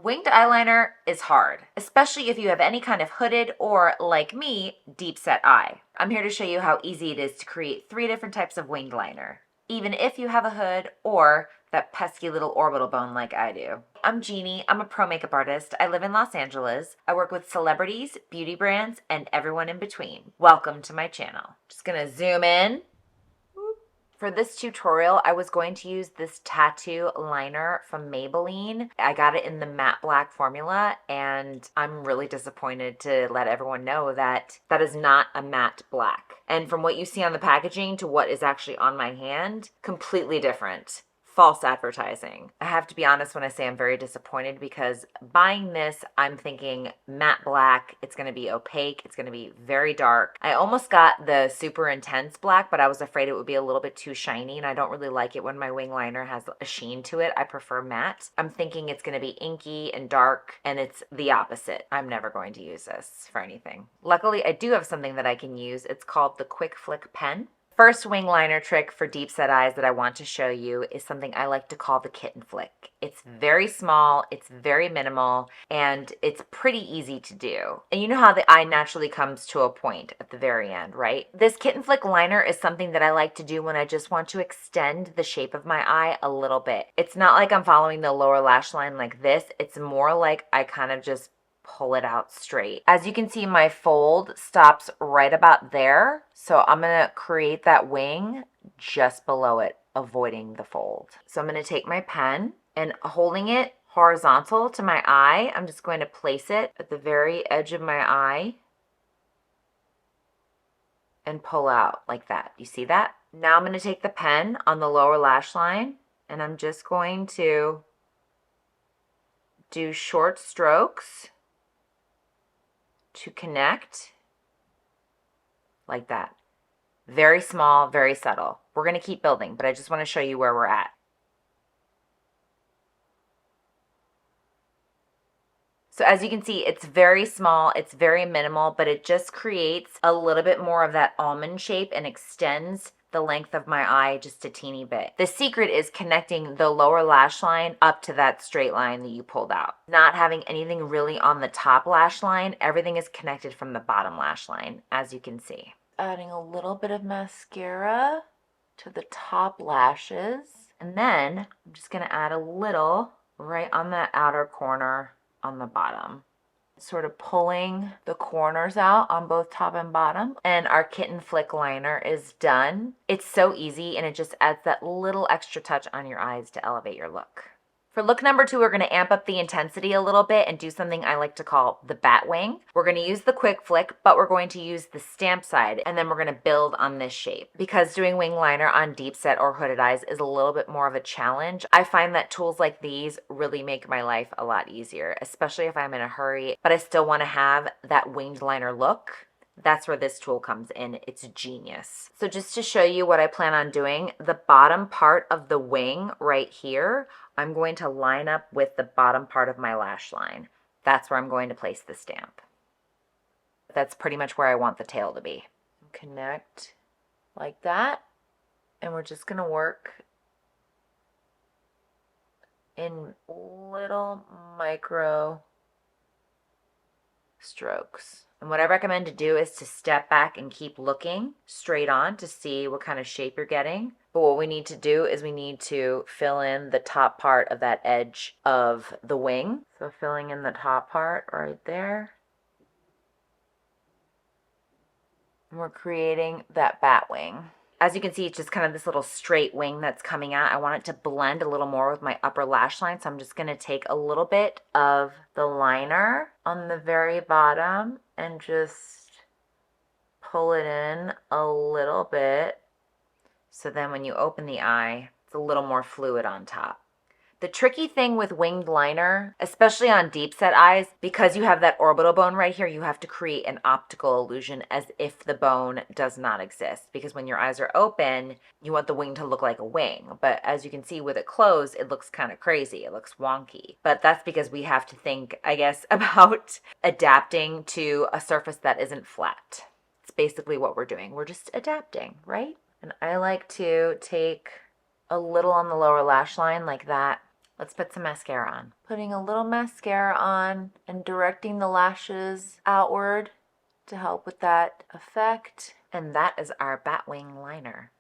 Winged eyeliner is hard, especially if you have any kind of hooded or, like me, deep set eye. I'm here to show you how easy it is to create 3 different types of winged liner, even if you have a hood or that pesky little orbital bone like I do. I'm Jeannie. I'm a pro makeup artist. I live in Los Angeles. I work with celebrities, beauty brands, and everyone in between. Welcome to my channel. Just gonna zoom in. For this tutorial, I was going to use this tattoo liner from Maybelline. I got it in the matte black formula, and I'm really disappointed to let everyone know that that is not a matte black. And from what you see on the packaging to what is actually on my hand, completely different. False advertising. I have to be honest when I say I'm very disappointed because buying this, I'm thinking matte black, it's going to be opaque, it's going to be very dark. I almost got the super intense black, but I was afraid it would be a little bit too shiny, and I don't really like it when my wing liner has a sheen to it. I prefer matte. I'm thinking it's going to be inky and dark, and it's the opposite. I'm never going to use this for anything. Luckily, I do have something that I can use. It's called the Quick Flick pen. First wing liner trick for deep set eyes that I want to show you is something I like to call the kitten flick. It's very small, it's very minimal, and it's pretty easy to do. And you know how the eye naturally comes to a point at the very end, right? This kitten flick liner is something that I like to do when I just want to extend the shape of my eye a little bit. It's not like I'm following the lower lash line like this. It's more like I kind of just pull it out straight. As you can see, my fold stops right about there. So I'm gonna create that wing just below it, avoiding the fold. So I'm gonna take my pen and holding it horizontal to my eye, I'm just going to place it at the very edge of my eye and pull out like that. You see that? Now I'm gonna take the pen on the lower lash line and I'm just going to do short strokes to connect like that. Very small, very subtle. We're going to keep building, but I just want to show you where we're at. So as you can see, it's very small, it's very minimal, but it just creates a little bit more of that almond shape and extends the length of my eye just a teeny bit. The secret is connecting the lower lash line up to that straight line that you pulled out. Not having anything really on the top lash line, everything is connected from the bottom lash line, as you can see. Adding a little bit of mascara to the top lashes. And then I'm just gonna add a little right on that outer corner on the bottom. Sort of pulling the corners out on both top and bottom. And our kitten flick liner is done. It's so easy and it just adds that little extra touch on your eyes to elevate your look. For look number 2, we're going to amp up the intensity a little bit and do something I like to call the Batwing. We're going to use the quick flick, but we're going to use the stamp side, and then we're going to build on this shape. Because doing wing liner on deep set or hooded eyes is a little bit more of a challenge, I find that tools like these really make my life a lot easier, especially if I'm in a hurry, but I still want to have that winged liner look. That's where this tool comes in. It's genius. So just to show you what I plan on doing, the bottom part of the wing right here, I'm going to line up with the bottom part of my lash line. That's where I'm going to place the stamp. That's pretty much where I want the tail to be. Connect like that. And we're just going to work in little micro strokes. And what I recommend to do is to step back and keep looking straight on to see what kind of shape you're getting. But what we need to do is we need to fill in the top part of that edge of the wing. So filling in the top part right there. And we're creating that bat wing. As you can see, it's just kind of this little straight wing that's coming out. I want it to blend a little more with my upper lash line, so I'm just going to take a little bit of the liner on the very bottom and just pull it in a little bit. So then when you open the eye, it's a little more fluid on top. The tricky thing with winged liner, especially on deep set eyes, because you have that orbital bone right here, you have to create an optical illusion as if the bone does not exist. Because when your eyes are open, you want the wing to look like a wing. But as you can see with it closed, it looks kind of crazy. It looks wonky. But that's because we have to think, I guess, about adapting to a surface that isn't flat. It's basically what we're doing. We're just adapting, right? And I like to take a little on the lower lash line like that Let's put some mascara on. Putting a little mascara on and directing the lashes outward to help with that effect. And that is our Batwing liner.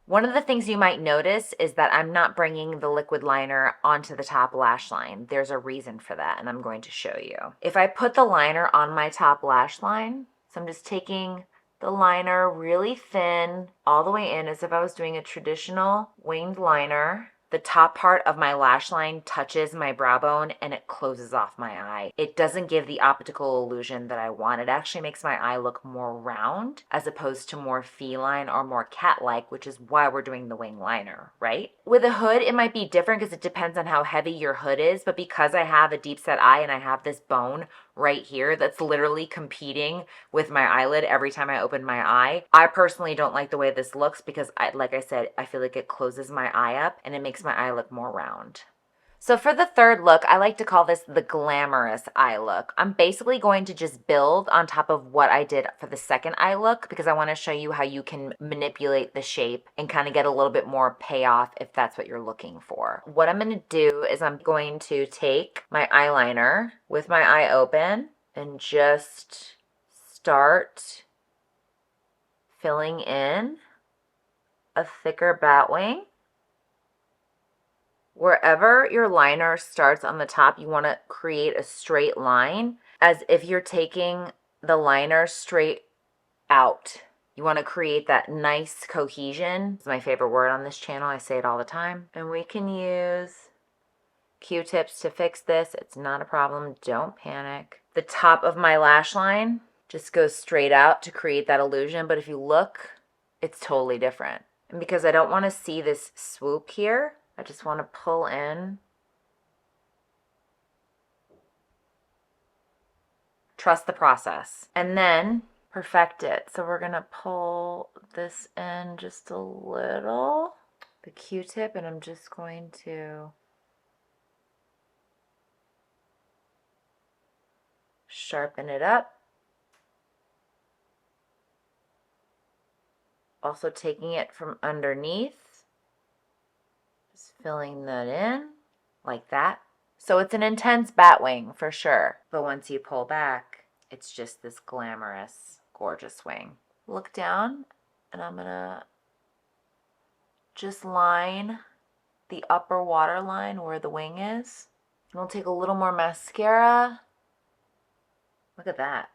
One of the things you might notice is that I'm not bringing the liquid liner onto the top lash line. There's a reason for that, and I'm going to show you. If I put the liner on my top lash line, so I'm just taking the liner really thin all the way in as if I was doing a traditional winged liner. The top part of my lash line touches my brow bone and it closes off my eye. It doesn't give the optical illusion that I want. It actually makes my eye look more round as opposed to more feline or more cat-like, which is why we're doing the wing liner, right? With a hood, it might be different because it depends on how heavy your hood is, but because I have a deep set eye and I have this bone right here that's literally competing with my eyelid every time I open my eye, I personally don't like the way this looks because, like I said, I feel like it closes my eye up and it makes my eye look more round. So for the third look, I like to call this the glamorous eye look. I'm basically going to just build on top of what I did for the second eye look because I want to show you how you can manipulate the shape and kind of get a little bit more payoff if that's what you're looking for. What I'm going to do is I'm going to take my eyeliner with my eye open and just start filling in a thicker Batwing. Wherever your liner starts on the top, you want to create a straight line as if you're taking the liner straight out. You want to create that nice cohesion. It's my favorite word on this channel. I say it all the time. And we can use Q-tips to fix this. It's not a problem. Don't panic. The top of my lash line just goes straight out to create that illusion. But if you look, it's totally different. And because I don't want to see this swoop here, I just want to pull in. Trust the process. And then perfect it. So we're going to pull this in just a little, the Q-tip, and I'm just going to sharpen it up. Also taking it from underneath. Just filling that in like that. So it's an intense Batwing for sure. But once you pull back, it's just this glamorous, gorgeous wing. Look down and I'm gonna just line the upper waterline where the wing is. And we'll take a little more mascara. Look at that.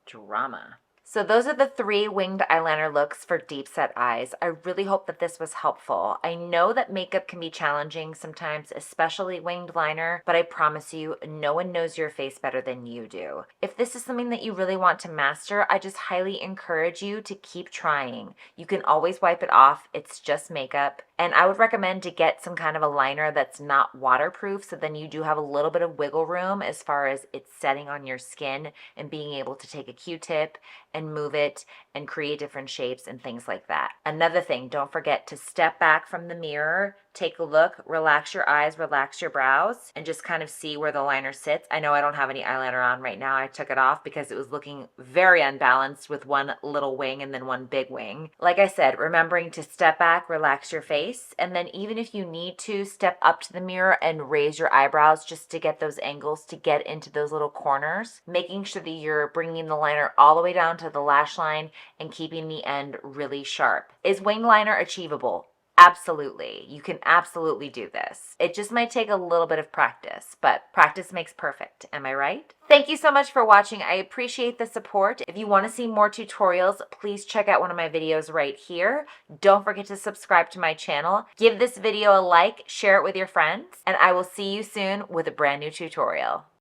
Drama. So those are the 3 winged eyeliner looks for deep set eyes. I really hope that this was helpful. I know that makeup can be challenging sometimes, especially winged liner, but I promise you, no one knows your face better than you do. If this is something that you really want to master, I just highly encourage you to keep trying. You can always wipe it off. It's just makeup. And I would recommend to get some kind of a liner that's not waterproof, so then you do have a little bit of wiggle room as far as it's setting on your skin and being able to take a Q-tip and move it and create different shapes and things like that. Another thing, don't forget to step back from the mirror, take a look, relax your eyes, relax your brows, and just kind of see where the liner sits. I know I don't have any eyeliner on right now. I took it off because it was looking very unbalanced with one little wing and then one big wing. Like I said, remembering to step back, relax your face, and then even if you need to, step up to the mirror and raise your eyebrows just to get those angles, to get into those little corners, making sure that you're bringing the liner all the way down to the lash line and keeping the end really sharp. Is wing liner achievable? Absolutely. You can absolutely do this. It just might take a little bit of practice, but practice makes perfect. Am I right? Thank you so much for watching. I appreciate the support. If you want to see more tutorials, please check out one of my videos right here. Don't forget to subscribe to my channel. Give this video a like, share it with your friends, and I will see you soon with a brand new tutorial.